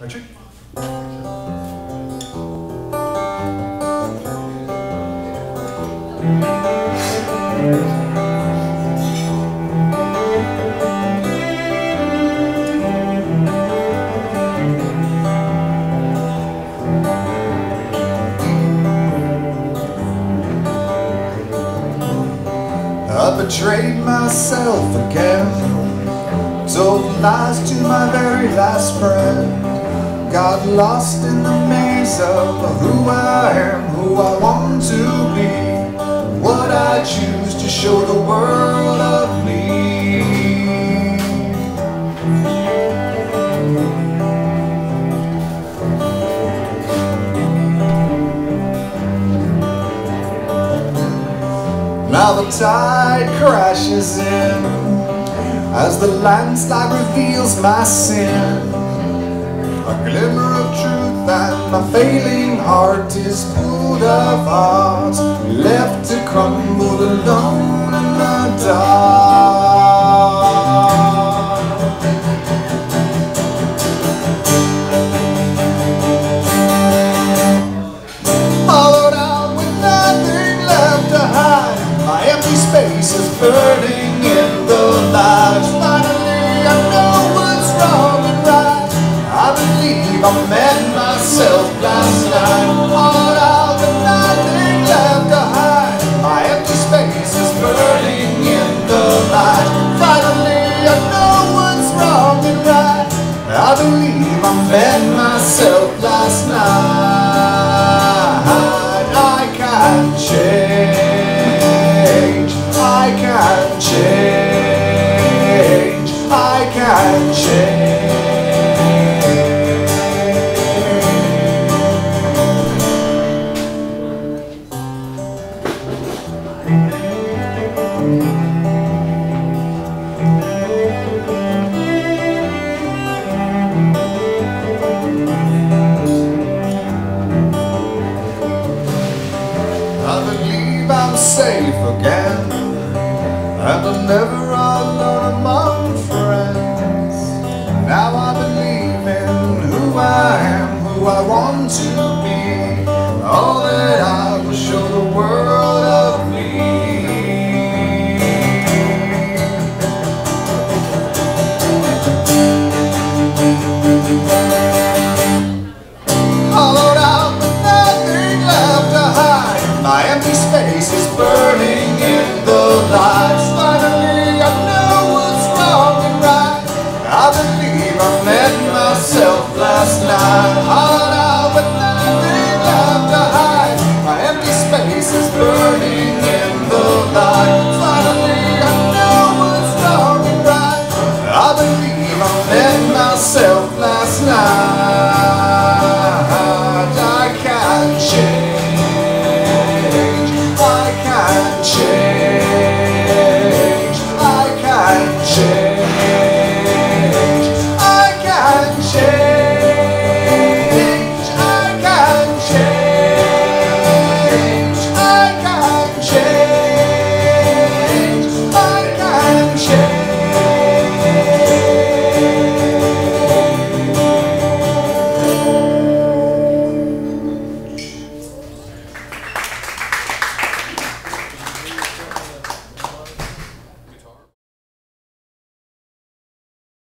Richard? I betrayed myself again, told lies to my very last friend, got lost in the maze of who I am, who I want to be, what I choose to show the world of me. Now the tide crashes in as the landslide reveals my sin. A glimmer of truth and my failing heart is pulled apart, left to crumble alone in the dark. Hollowed out with nothing left to hide, my empty space is burning in the light. Finally I know what's wrong and right. I believe I met myself last night. Hollowed out with nothing left to hide, my empty space is burning in the light. Finally I know what's wrong and right. I believe I met myself last night. I can change, I can change, I can change. I believe I'm safe again, and I'm never alone among friends. Now I believe in who I am, who I want to be, all that I will show the world of me. Hollowed out with nothing left to hide, my empty space is burning in the light. Finally I know what's wrong and right. I believe I met myself last night. Hollowed out with nothing left to hide, my empty space is burning in the light. Finally I know what's wrong and right. I believe